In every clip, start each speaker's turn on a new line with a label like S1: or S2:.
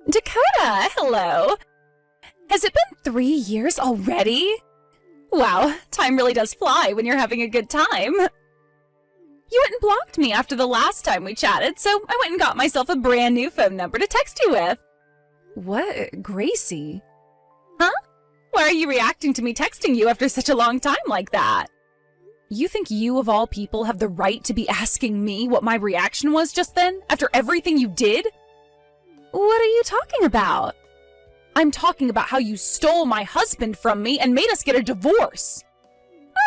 S1: Dakota, hello. Has it been 3 years already? Wow, time really does fly when you're having a good time. You went and blocked me after the last time we chatted, so I went and got myself a brand new phone number to text you with. What, Gracie? Huh? Why are you reacting to me texting you after such a long time like that? You think you, of all people, have the right to be asking me what my reaction was just then, after everything you did? What are you talking about? I'm talking about how you stole my husband from me and made us get a divorce.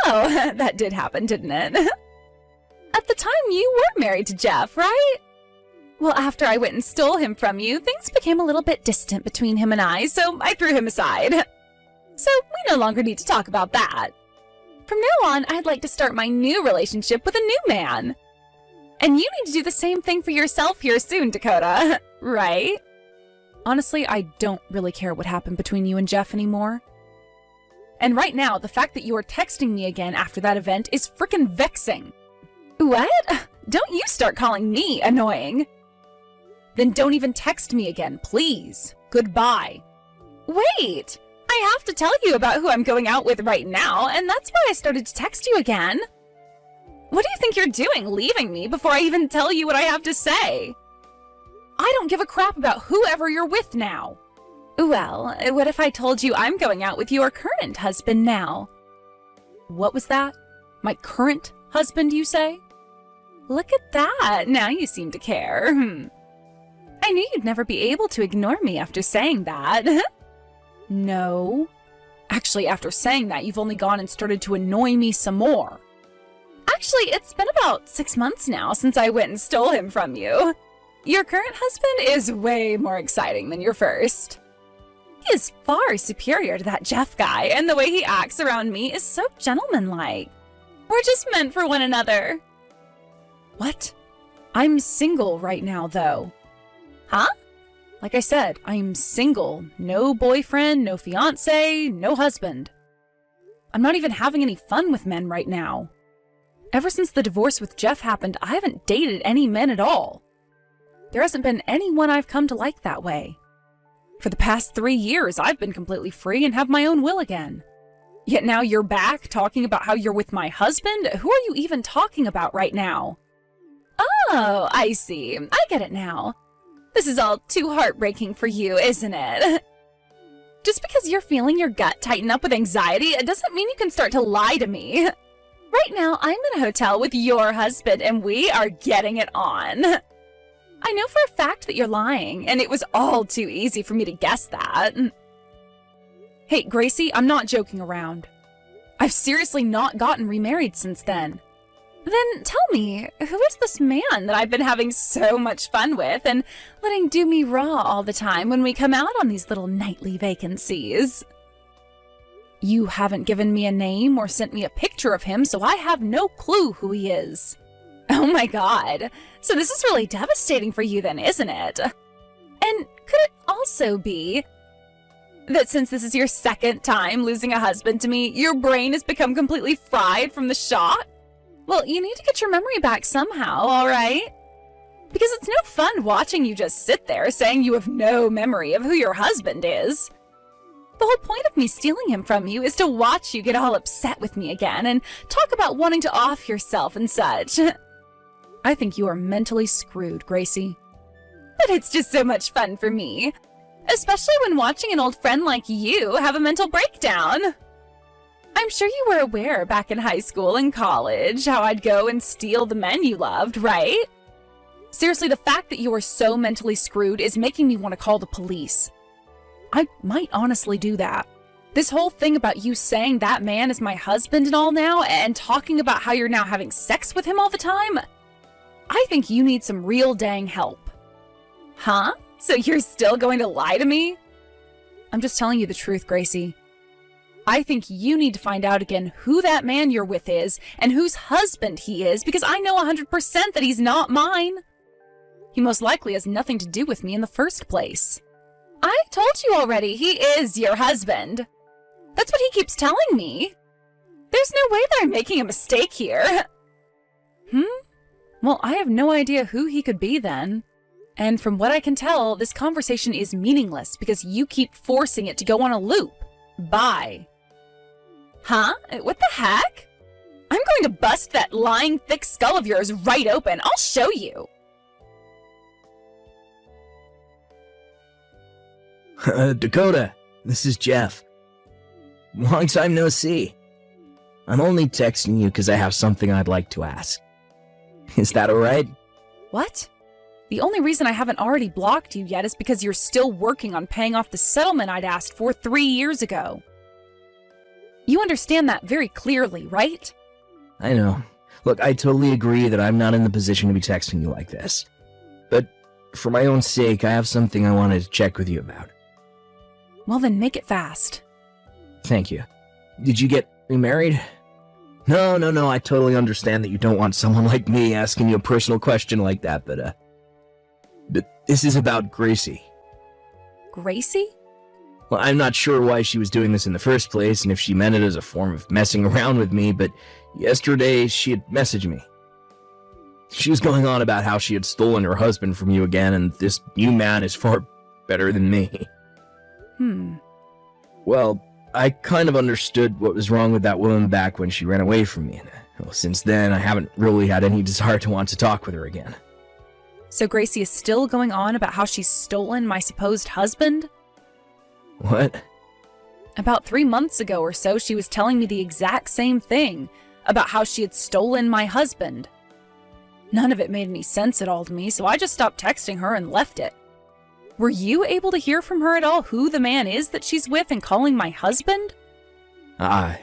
S1: Oh, that did happen, didn't it? At the time, you were married to Jeff, right? Well, after I went and stole him from you, things became a little bit distant between him and I, so I threw him aside. So we no longer need to talk about that. From now on, I'd like to start my new relationship with a new man. And you need to do the same thing for yourself here soon, Dakota, right? Honestly, I don't really care what happened between you and Jeff anymore. And right now, the fact that you are texting me again after that event is frickin' vexing. What? Don't you start calling me annoying. Then don't even text me again, please. Goodbye. Wait! I have to tell you about who I'm going out with right now, and that's why I started to text you again. What do you think you're doing, leaving me before I even tell you what I have to say? I don't give a crap about whoever you're with now. Well, what if I told you I'm going out with your current husband now? What was that? My current husband, you say? Look at that, now you seem to care. I knew you'd never be able to ignore me after saying that. No. Actually, after saying that, you've only gone and started to annoy me some more. Actually, it's been about 6 months now since I went and stole him from you. Your current husband is way more exciting than your first. He is far superior to that Jeff guy, and the way he acts around me is so gentlemanlike. We're just meant for one another. What? I'm single right now, though. Huh? Like I said, I'm single. No boyfriend, no fiance, no husband. I'm not even having any fun with men right now. Ever since the divorce with Jeff happened, I haven't dated any men at all. There hasn't been anyone I've come to like that way. For the past 3 years, I've been completely free and have my own will again. Yet now you're back talking about how you're with my husband? Who are you even talking about right now? Oh, I see. I get it now. This is all too heartbreaking for you, isn't it? Just because you're feeling your gut tighten up with anxiety, it doesn't mean you can start to lie to me. Right now, I'm in a hotel with your husband, and we are getting it on. I know for a fact that you're lying, and it was all too easy for me to guess that. Hey, Gracie, I'm not joking around. I've seriously not gotten remarried since then. Then tell me, who is this man that I've been having so much fun with and letting do me raw all the time when we come out on these little nightly vacancies? You haven't given me a name or sent me a picture of him, so I have no clue who he is. Oh my god, so this is really devastating for you then, isn't it? And could it also be that since this is your second time losing a husband to me, your brain has become completely fried from the shock? Well, you need to get your memory back somehow, alright? Because it's no fun watching you just sit there saying you have no memory of who your husband is. The whole point of me stealing him from you is to watch you get all upset with me again and talk about wanting to off yourself and such. I think you are mentally screwed, Gracie. But it's just so much fun for me. Especially when watching an old friend like you have a mental breakdown. I'm sure you were aware back in high school and college how I'd go and steal the men you loved, right? Seriously, the fact that you are so mentally screwed is making me want to call the police. I might honestly do that. This whole thing about you saying that man is my husband and all now, and talking about how you're now having sex with him all the time, I think you need some real dang help. Huh? So you're still going to lie to me? I'm just telling you the truth, Gracie. I think you need to find out again who that man you're with is and whose husband he is, because I know 100% that he's not mine. He most likely has nothing to do with me in the first place. I told you already, he is your husband. That's what he keeps telling me. There's no way that I'm making a mistake here. Well, I have no idea who he could be then. And from what I can tell, this conversation is meaningless because you keep forcing it to go on a loop. Bye. Huh? What the heck? I'm going to bust that lying thick skull of yours right open. I'll show you.
S2: Dakota, this is Jeff. Long time no see. I'm only texting you because I have something I'd like to ask. Is that alright?
S1: What? The only reason I haven't already blocked you yet is because you're still working on paying off the settlement I'd asked for 3 years ago. You understand that very clearly, right?
S2: I know. Look, I totally agree that I'm not in the position to be texting you like this. But for my own sake, I have something I wanted to check with you about.
S1: Well then, make it fast.
S2: Thank you. Did you get remarried? No, I totally understand that you don't want someone like me asking you a personal question like that, but this is about Gracie.
S1: Gracie?
S2: Well, I'm not sure why she was doing this in the first place, and if she meant it as a form of messing around with me, but yesterday she had messaged me. She was going on about how she had stolen her husband from you again, and this new man is far better than me. Well, I kind of understood what was wrong with that woman back when she ran away from me, and since then I haven't really had any desire to want to talk with her again.
S1: So Gracie is still going on about how she's stolen my supposed husband?
S2: What?
S1: About 3 months ago or so, she was telling me the exact same thing, about how she had stolen my husband. None of it made any sense at all to me, so I just stopped texting her and left it. Were you able to hear from her at all who the man is that she's with and calling my husband?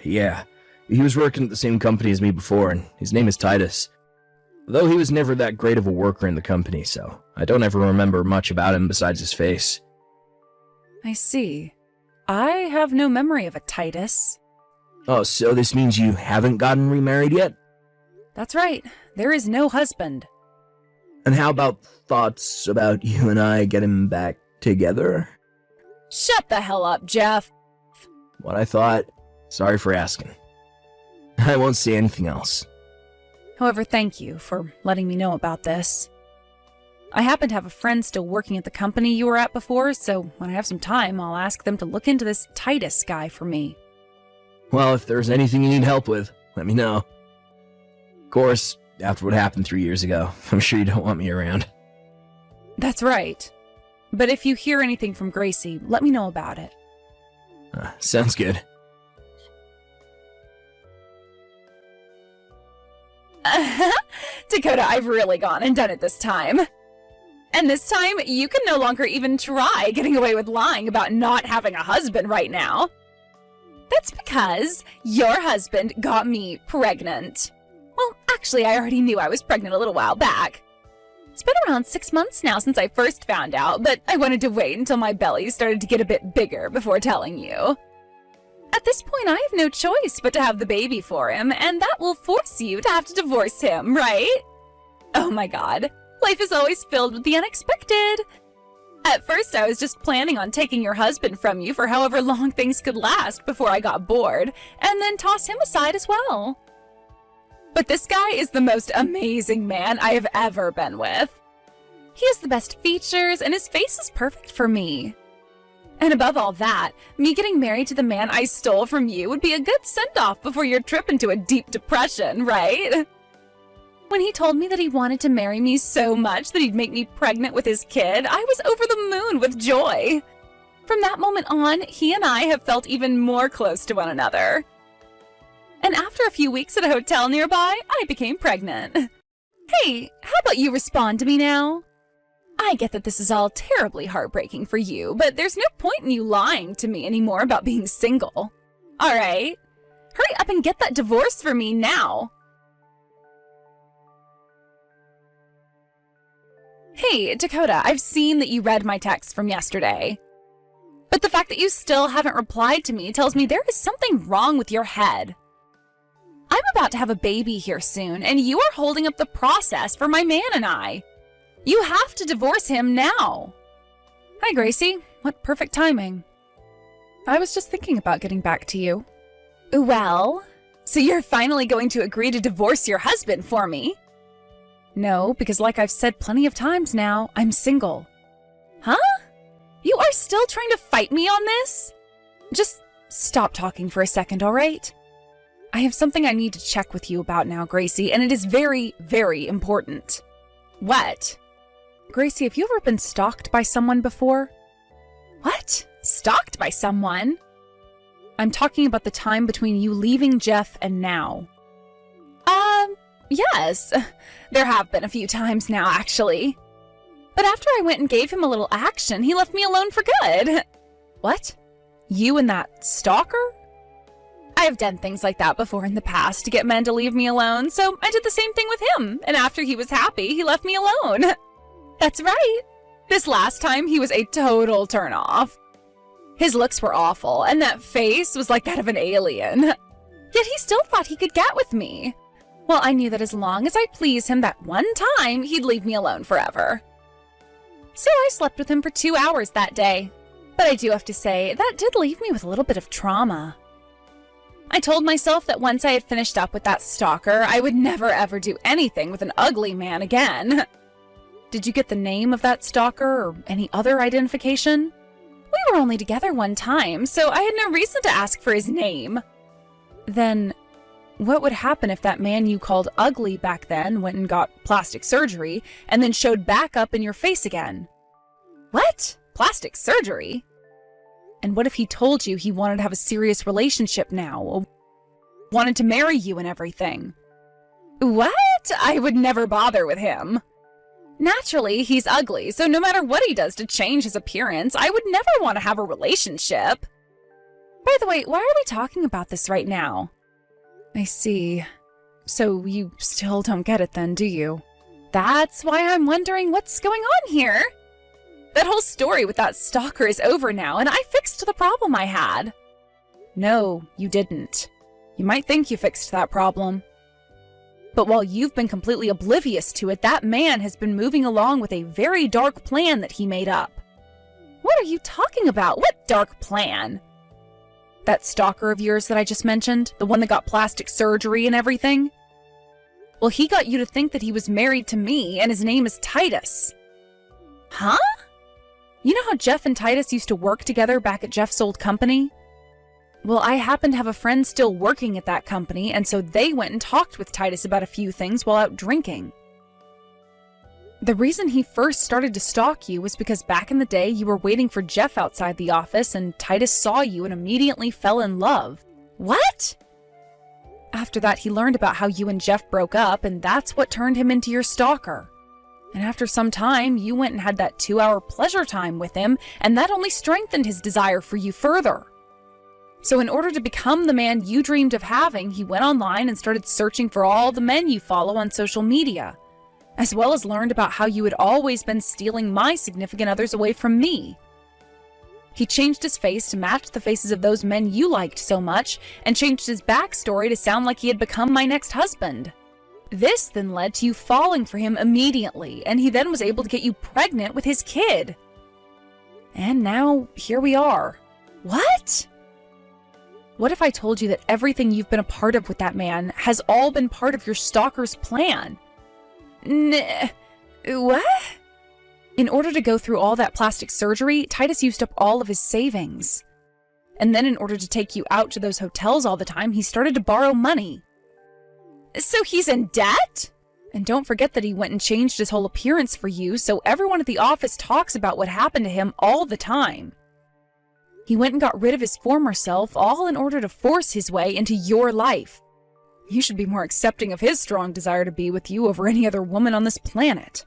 S2: Yeah. He was working at the same company as me before, and his name is Titus. Though he was never that great of a worker in the company, so I don't ever remember much about him besides his face.
S1: I see. I have no memory of a Titus.
S2: Oh, so this means you haven't gotten remarried yet?
S1: That's right. There is no husband.
S2: And how about thoughts about you and I getting back together?
S1: Shut the hell up, Jeff.
S2: What I thought. Sorry for asking. I won't say anything else.
S1: However, thank you for letting me know about this. I happen to have a friend still working at the company you were at before, so when I have some time, I'll ask them to look into this Titus guy for me.
S2: Well, if there's anything you need help with, let me know. Of course, after what happened 3 years ago, I'm sure you don't want me around.
S1: That's right. But if you hear anything from Gracie, let me know about it.
S2: Sounds good.
S1: Dakota, I've really gone and done it this time. And this time, you can no longer even try getting away with lying about not having a husband right now. That's because your husband got me pregnant. Well, actually, I already knew I was pregnant a little while back. It's been around 6 months now since I first found out, but I wanted to wait until my belly started to get a bit bigger before telling you. At this point, I have no choice but to have the baby for him, and that will force you to have to divorce him, right? Oh my god, life is always filled with the unexpected. At first, I was just planning on taking your husband from you for however long things could last before I got bored, and then toss him aside as well. But this guy is the most amazing man I have ever been with. He has the best features, and his face is perfect for me. And above all that, me getting married to the man I stole from you would be a good send-off before your trip into a deep depression, right? When he told me that he wanted to marry me so much that he'd make me pregnant with his kid, I was over the moon with joy. From that moment on, he and I have felt even more close to one another. And after a few weeks at a hotel nearby, I became pregnant. Hey, how about you respond to me now? I get that this is all terribly heartbreaking for you, but there's no point in you lying to me anymore about being single. All right, hurry up and get that divorce for me now. Hey, Dakota, I've seen that you read my text from yesterday. But the fact that you still haven't replied to me tells me there is something wrong with your head. I'm about to have a baby here soon, and you are holding up the process for my man and I. You have to divorce him now. Hi, Gracie. What perfect timing. I was just thinking about getting back to you. Well, so you're finally going to agree to divorce your husband for me? No, because like I've said plenty of times now, I'm single. Huh? You are still trying to fight me on this? Just stop talking for a second, all right? I have something I need to check with you about now, Gracie, and it is very, very important. What? Gracie, have you ever been stalked by someone before? What? Stalked by someone? I'm talking about the time between you leaving Jeff and now. Yes. There have been a few times now, actually. But after I went and gave him a little action, he left me alone for good. What? You and that stalker? I have done things like that before in the past to get men to leave me alone, so I did the same thing with him, and after he was happy, he left me alone. That's right. This last time, he was a total turnoff. His looks were awful, and that face was like that of an alien. Yet he still thought he could get with me. Well, I knew that as long as I pleased him that one time, he'd leave me alone forever. So I slept with him for 2 hours that day. But I do have to say, that did leave me with a little bit of trauma. I told myself that once I had finished up with that stalker, I would never ever do anything with an ugly man again. Did you get the name of that stalker or any other identification? We were only together one time, so I had no reason to ask for his name. Then, what would happen if that man you called ugly back then went and got plastic surgery and then showed back up in your face again? What? Plastic surgery? And what if he told you he wanted to have a serious relationship now? Wanted to marry you and everything? What? I would never bother with him. Naturally, he's ugly, so no matter what he does to change his appearance, I would never want to have a relationship. By the way, why are we talking about this right now? I see. So you still don't get it then, do you? That's why I'm wondering what's going on here. That whole story with that stalker is over now, and I fixed the problem I had. No, you didn't. You might think you fixed that problem. But while you've been completely oblivious to it, that man has been moving along with a very dark plan that he made up. What are you talking about? What dark plan? That stalker of yours that I just mentioned, the one that got plastic surgery and everything? Well, he got you to think that he was married to me, and his name is Titus. Huh? You know how Jeff and Titus used to work together back at Jeff's old company? Well, I happen to have a friend still working at that company, and so they went and talked with Titus about a few things while out drinking. The reason he first started to stalk you was because back in the day you were waiting for Jeff outside the office and Titus saw you and immediately fell in love. What? After that, he learned about how you and Jeff broke up, and that's what turned him into your stalker. And after some time, you went and had that 2-hour pleasure time with him, and that only strengthened his desire for you further. So in order to become the man you dreamed of having, he went online and started searching for all the men you follow on social media, as well as learned about how you had always been stealing my significant others away from me. He changed his face to match the faces of those men you liked so much, and changed his backstory to sound like he had become my next husband. This then led to you falling for him immediately, and he then was able to get you pregnant with his kid. And now, here we are. What? What if I told you that everything you've been a part of with that man has all been part of your stalker's plan? What? In order to go through all that plastic surgery, Titus used up all of his savings. And then in order to take you out to those hotels all the time, he started to borrow money. So he's in debt? And don't forget that he went and changed his whole appearance for you, so everyone at the office talks about what happened to him all the time. He went and got rid of his former self, all in order to force his way into your life. You should be more accepting of his strong desire to be with you over any other woman on this planet.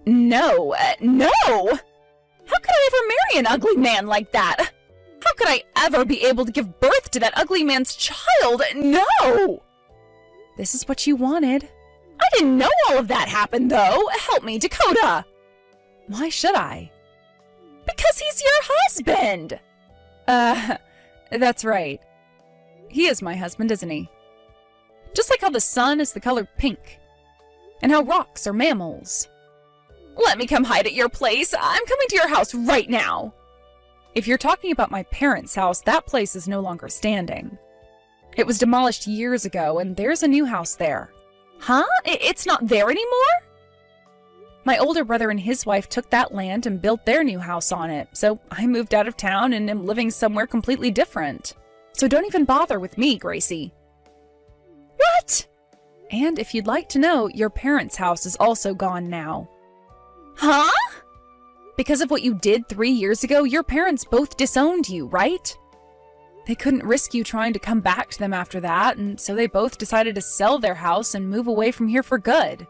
S1: No! No! How could I ever marry an ugly man like that? How could I ever be able to give birth to that ugly man's child? No! This is what you wanted. I didn't know all of that happened, though. Help me, Dakota. Why should I? Because he's your husband! That's right. He is my husband, isn't he? Just like how the sun is the color pink. And how rocks are mammals. Let me come hide at your place. I'm coming to your house right now. If you're talking about my parents' house, that place is no longer standing. It was demolished years ago, and there's a new house there. Huh? It's not there anymore? My older brother and his wife took that land and built their new house on it, so I moved out of town and am living somewhere completely different. So don't even bother with me, Gracie. What? And if you'd like to know, your parents' house is also gone now. Huh? Because of what you did 3 years ago, your parents both disowned you, right? They couldn't risk you trying to come back to them after that, and so they both decided to sell their house and move away from here for good.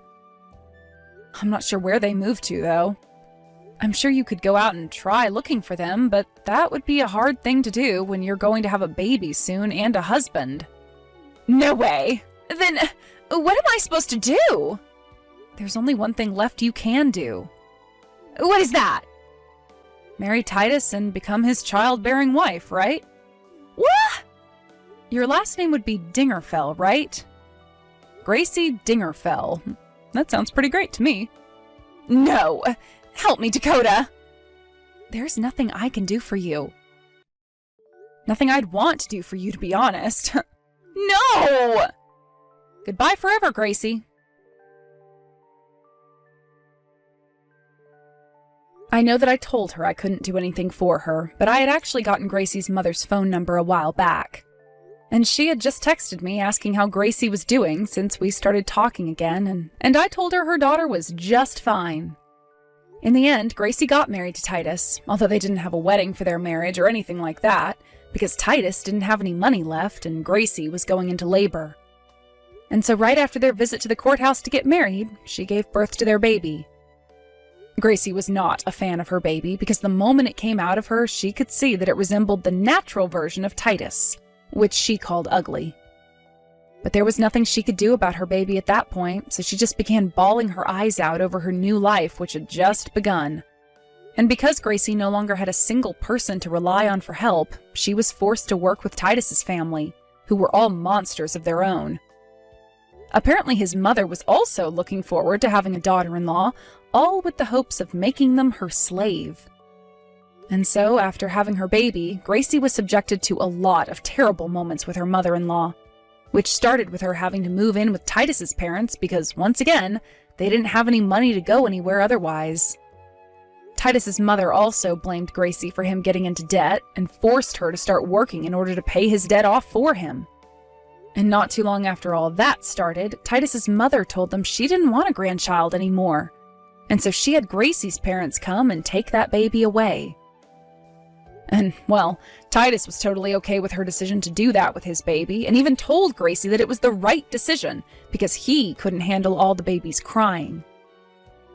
S1: I'm not sure where they moved to, though. I'm sure you could go out and try looking for them, but that would be a hard thing to do when you're going to have a baby soon and a husband. No way! Then, what am I supposed to do? There's only one thing left you can do. What is that? Marry Titus and become his childbearing wife, right? What? Your last name would be Dingerfell, right? Gracie Dingerfell. That sounds pretty great to me. No! Help me, Dakota! There's nothing I can do for you. Nothing I'd want to do for you, to be honest. No! Goodbye forever, Gracie. I know that I told her I couldn't do anything for her, but I had actually gotten Gracie's mother's phone number a while back. And she had just texted me asking how Gracie was doing since we started talking again, and I told her daughter was just fine. In the end, Gracie got married to Titus, although they didn't have a wedding for their marriage or anything like that, because Titus didn't have any money left and Gracie was going into labor. And so right after their visit to the courthouse to get married, she gave birth to their baby. Gracie was not a fan of her baby because the moment it came out of her, she could see that it resembled the natural version of Titus, which she called ugly. But there was nothing she could do about her baby at that point, so she just began bawling her eyes out over her new life, which had just begun. And because Gracie no longer had a single person to rely on for help, she was forced to work with Titus's family, who were all monsters of their own. Apparently his mother was also looking forward to having a daughter-in-law, all with the hopes of making them her slave. And so, after having her baby, Gracie was subjected to a lot of terrible moments with her mother-in-law, which started with her having to move in with Titus's parents because, once again, they didn't have any money to go anywhere otherwise. Titus's mother also blamed Gracie for him getting into debt and forced her to start working in order to pay his debt off for him. And not too long after all that started, Titus's mother told them she didn't want a grandchild anymore, and so she had Gracie's parents come and take that baby away. And, well, Titus was totally okay with her decision to do that with his baby, and even told Gracie that it was the right decision, because he couldn't handle all the baby's crying.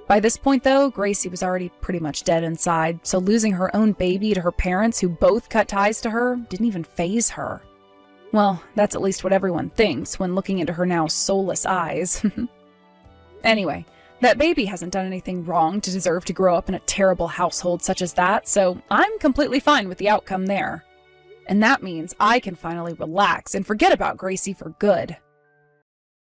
S1: By this point, though, Gracie was already pretty much dead inside, so losing her own baby to her parents, who both cut ties to her, didn't even faze her. Well, that's at least what everyone thinks when looking into her now soulless eyes. Anyway, that baby hasn't done anything wrong to deserve to grow up in a terrible household such as that, so I'm completely fine with the outcome there. And that means I can finally relax and forget about Gracie for good.